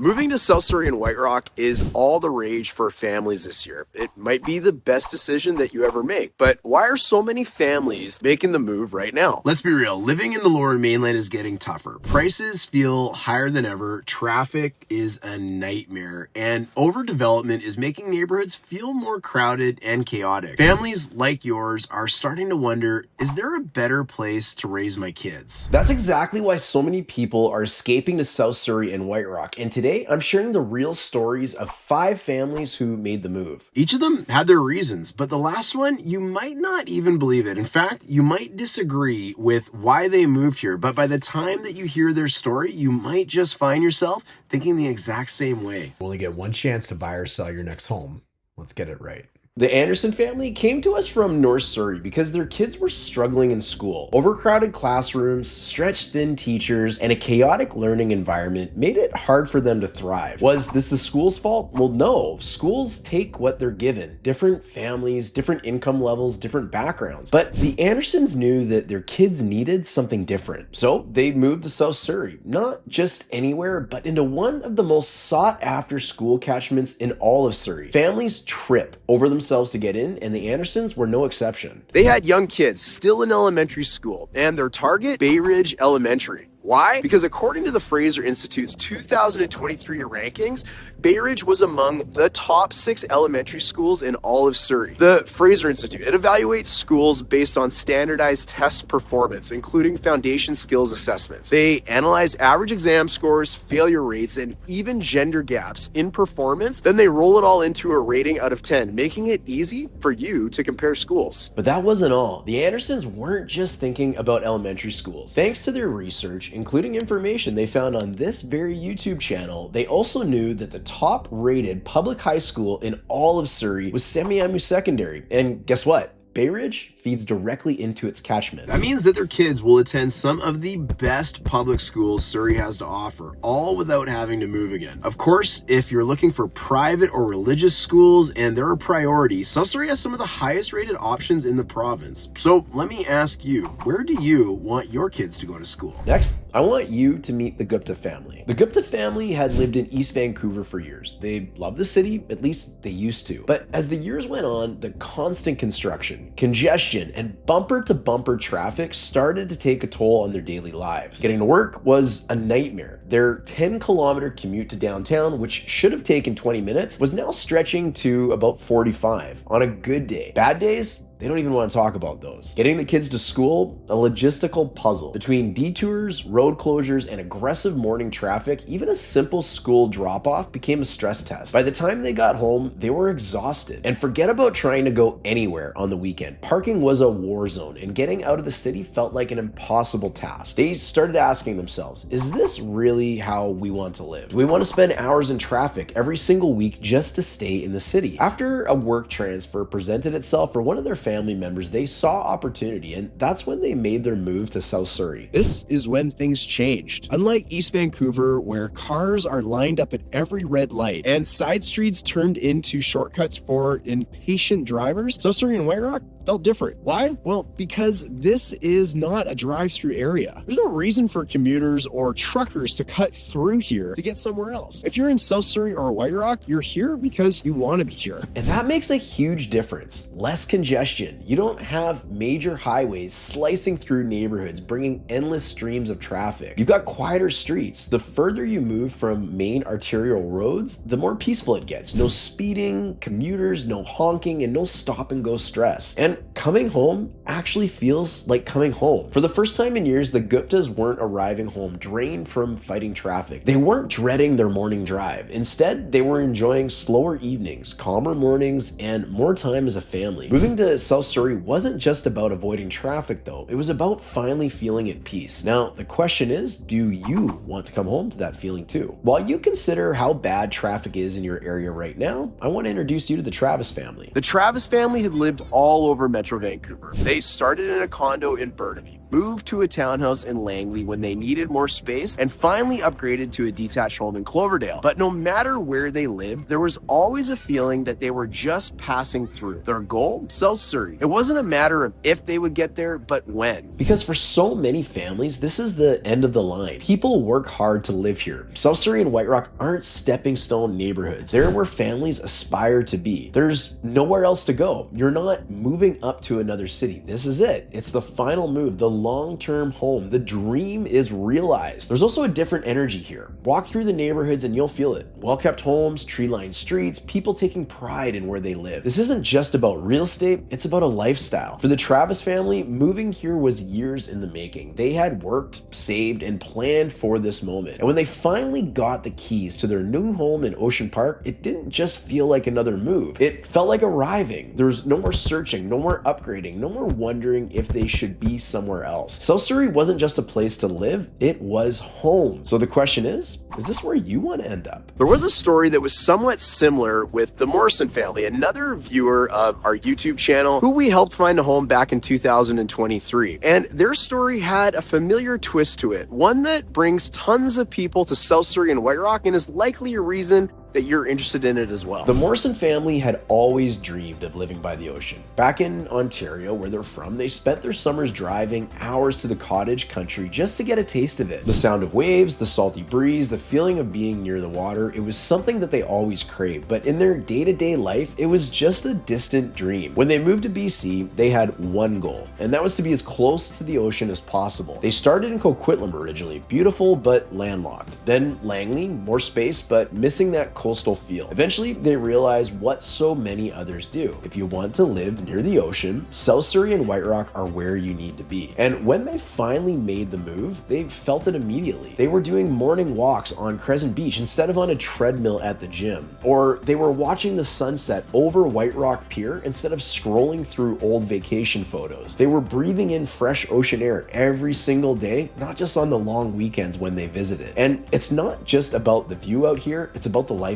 Moving to South Surrey and White Rock is all the rage for families this year. It might be the best decision that you ever make, but why are so many families making the move right now? Let's be real, living in the lower mainland is getting tougher. Prices feel higher than ever, traffic is a nightmare, and overdevelopment is making neighborhoods feel more crowded and chaotic. Families like yours are starting to wonder, is there a better place to raise my kids? That's exactly why so many people are escaping to South Surrey and White Rock, and today I'm sharing the real stories of 5 families who made the move. Each of them had their reasons, but the last one, you might not even believe it. In fact, you might disagree with why they moved here, but by the time that you hear their story, you might just find yourself thinking the exact same way. You only get one chance to buy or sell your next home. Let's get it right. The Anderson family came to us from North Surrey because their kids were struggling in school. Overcrowded classrooms, stretched thin teachers, and a chaotic learning environment made it hard for them to thrive. Was this the school's fault? Well, no. Schools take what they're given. Different families, different income levels, different backgrounds. But the Andersons knew that their kids needed something different. So they moved to South Surrey. Not just anywhere, but into one of the most sought after school catchments in all of Surrey. Families trip over themselves to get in, and the Andersons were no exception. They had young kids still in elementary school, and their target, Bay Ridge Elementary. Why? Because according to the Fraser Institute's 2023 rankings, Bay Ridge was among the top 6 elementary schools in all of Surrey. The Fraser Institute, it evaluates schools based on standardized test performance, including foundation skills assessments. They analyze average exam scores, failure rates, and even gender gaps in performance. Then they roll it all into a rating out of 10, making it easy for you to compare schools. But that wasn't all. The Andersons weren't just thinking about elementary schools. Thanks to their research, including information they found on this very YouTube channel, they also knew that the top rated public high school in all of Surrey was Semiahmoo Secondary. And guess what? Bay Ridge feeds directly into its catchment. That means that their kids will attend some of the best public schools Surrey has to offer, all without having to move again. Of course, if you're looking for private or religious schools and they're a priority, South Surrey has some of the highest rated options in the province. So let me ask you, where do you want your kids to go to school? Next, I want you to meet the Gupta family. The Gupta family had lived in East Vancouver for years. They loved the city, at least they used to. But as the years went on, the constant construction, congestion, and bumper-to-bumper traffic started to take a toll on their daily lives. Getting to work was a nightmare. Their 10-kilometer commute to downtown, which should have taken 20 minutes, was now stretching to about 45 on a good day. Bad days? They don't even want to talk about those. Getting the kids to school, a logistical puzzle. Between detours, road closures, and aggressive morning traffic, even a simple school drop-off became a stress test. By the time they got home, they were exhausted. And forget about trying to go anywhere on the weekend. Parking was a war zone, and getting out of the city felt like an impossible task. They started asking themselves, is this really how we want to live? Do we want to spend hours in traffic every single week just to stay in the city? After a work transfer presented itself for one of their family members, they saw opportunity, and that's when they made their move to South Surrey. This is when things changed. Unlike East Vancouver, where cars are lined up at every red light and side streets turned into shortcuts for impatient drivers, South Surrey and White Rock felt different. Why? Well, because this is not a drive-through area. There's no reason for commuters or truckers to cut through here to get somewhere else. If you're in South Surrey or White Rock, you're here because you want to be here. And that makes a huge difference. Less congestion. You don't have major highways slicing through neighborhoods, bringing endless streams of traffic. You've got quieter streets. The further you move from main arterial roads, the more peaceful it gets. No speeding, commuters, no honking, and no stop and go stress. And coming home actually feels like coming home. For the first time in years, the Guptas weren't arriving home drained from fighting traffic. They weren't dreading their morning drive. Instead, they were enjoying slower evenings, calmer mornings, and more time as a family. Moving to South Surrey wasn't just about avoiding traffic though. It was about finally feeling at peace. Now, the question is, do you want to come home to that feeling too? While you consider how bad traffic is in your area right now, I want to introduce you to the Travis family. The Travis family had lived all over Metro Vancouver. They started in a condo in Burnaby. moved to a townhouse in Langley when they needed more space, and finally upgraded to a detached home in Cloverdale. But no matter where they lived, there was always a feeling that they were just passing through. Their goal? South Surrey. It wasn't a matter of if they would get there, but when. Because for so many families, this is the end of the line. People work hard to live here. South Surrey and White Rock aren't stepping stone neighborhoods. They're where families aspire to be. There's nowhere else to go. You're not moving up to another city. This is it. It's the final move, the long-term home. The dream is realized. There's also a different energy here. Walk through the neighborhoods and you'll feel it. Well-kept homes, tree-lined streets, people taking pride in where they live. This isn't just about real estate, it's about a lifestyle. For the Travis family, moving here was years in the making. They had worked, saved, and planned for this moment. And when they finally got the keys to their new home in Ocean Park, it didn't just feel like another move. It felt like arriving. There's no more searching, no more upgrading, no more wondering if they should be somewhere else. South Surrey wasn't just a place to live, it was home. So the question is this where you want to end up? There was a story that was somewhat similar with the Morrison family, another viewer of our YouTube channel who we helped find a home back in 2023. And their story had a familiar twist to it, one that brings tons of people to South Surrey and White Rock and is likely a reason that you're interested in it as well. The Morrison family had always dreamed of living by the ocean. Back in Ontario, where they're from, they spent their summers driving hours to the cottage country just to get a taste of it. The sound of waves, the salty breeze, the feeling of being near the water, it was something that they always craved, but in their day-to-day life, it was just a distant dream. When they moved to BC, they had one goal, and that was to be as close to the ocean as possible. They started in Coquitlam originally, beautiful but landlocked. Then Langley, more space, but missing that coastal feel. Eventually, they realized what so many others do. If you want to live near the ocean, South Surrey and White Rock are where you need to be. And when they finally made the move, they felt it immediately. They were doing morning walks on Crescent Beach instead of on a treadmill at the gym. Or they were watching the sunset over White Rock Pier instead of scrolling through old vacation photos. They were breathing in fresh ocean air every single day, not just on the long weekends when they visited. And it's not just about the view out here, it's about the lifestyle.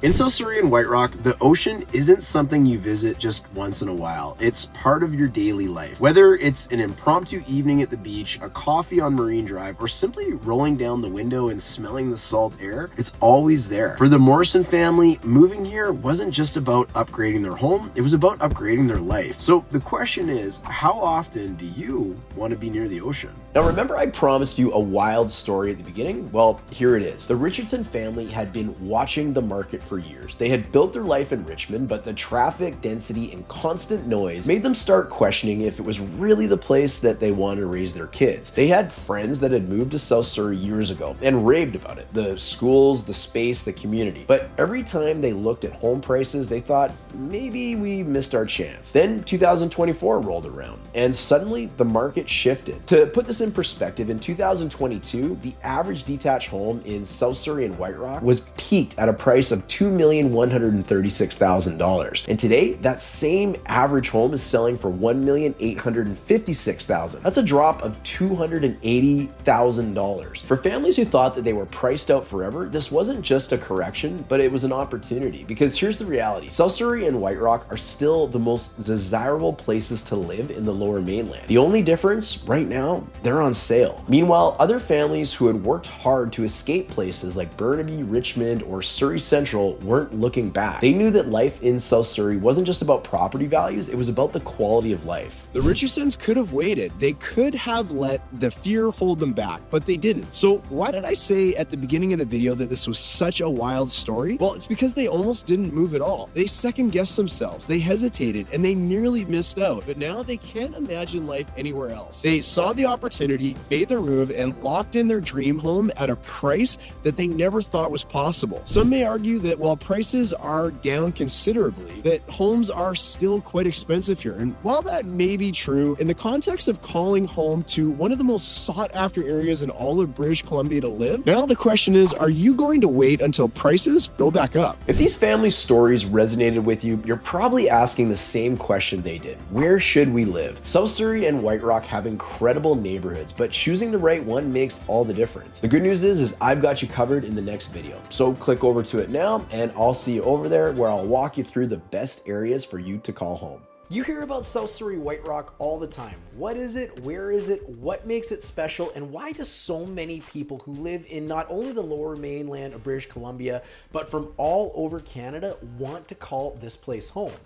In South Surrey and White Rock, the ocean isn't something you visit just once in a while. It's part of your daily life. Whether it's an impromptu evening at the beach, a coffee on Marine Drive, or simply rolling down the window and smelling the salt air, it's always there. For the Morrison family, moving here wasn't just about upgrading their home, it was about upgrading their life. So the question is, how often do you want to be near the ocean? Now remember I promised you a wild story at the beginning? Well, here it is. The Richardson family had been watching the market for years. They had built their life in Richmond, but the traffic, density, and constant noise made them start questioning if it was really the place that they wanted to raise their kids. They had friends that had moved to South Surrey years ago and raved about it. The schools, the space, the community. But every time they looked at home prices, they thought, maybe we missed our chance. Then 2024 rolled around, and suddenly the market shifted. To put this in perspective, in 2022, the average detached home in South Surrey and White Rock was peaked at a price of $2,136,000. And today, that same average home is selling for $1,856,000. That's a drop of $280,000. For families who thought that they were priced out forever, this wasn't just a correction, but it was an opportunity. Because here's the reality. South Surrey and White Rock are still the most desirable places to live in the Lower Mainland. The only difference right now, they're on sale. Meanwhile, other families who had worked hard to escape places like Burnaby, Richmond, or Surrey Central weren't looking back. They knew that life in South Surrey wasn't just about property values, it was about the quality of life. The Richardsons could have waited. They could have let the fear hold them back, but they didn't. So why did I say at the beginning of the video that this was such a wild story? Well, it's because they almost didn't move at all. They second-guessed themselves, they hesitated, and they nearly missed out. But now they can't imagine life anywhere else. They saw the opportunity, made their move, and locked in their dream home at a price that they never thought was possible. Some may argue that while prices are down considerably, that homes are still quite expensive here. And while that may be true, in the context of calling home to one of the most sought-after areas in all of British Columbia to live, now the question is, are you going to wait until prices go back up? If these family stories resonated with you, you're probably asking the same question they did. Where should we live? South Surrey and White Rock have incredible neighborhoods, but choosing the right one makes all the difference. The good news is I've got you covered in the next video. So click over to it now, and I'll see you over there where I'll walk you through the best areas for you to call home. You hear about South Surrey White Rock all the time. What is it? Where is it? What makes it special? And why do so many people who live in not only the lower mainland of British Columbia, but from all over Canada want to call this place home?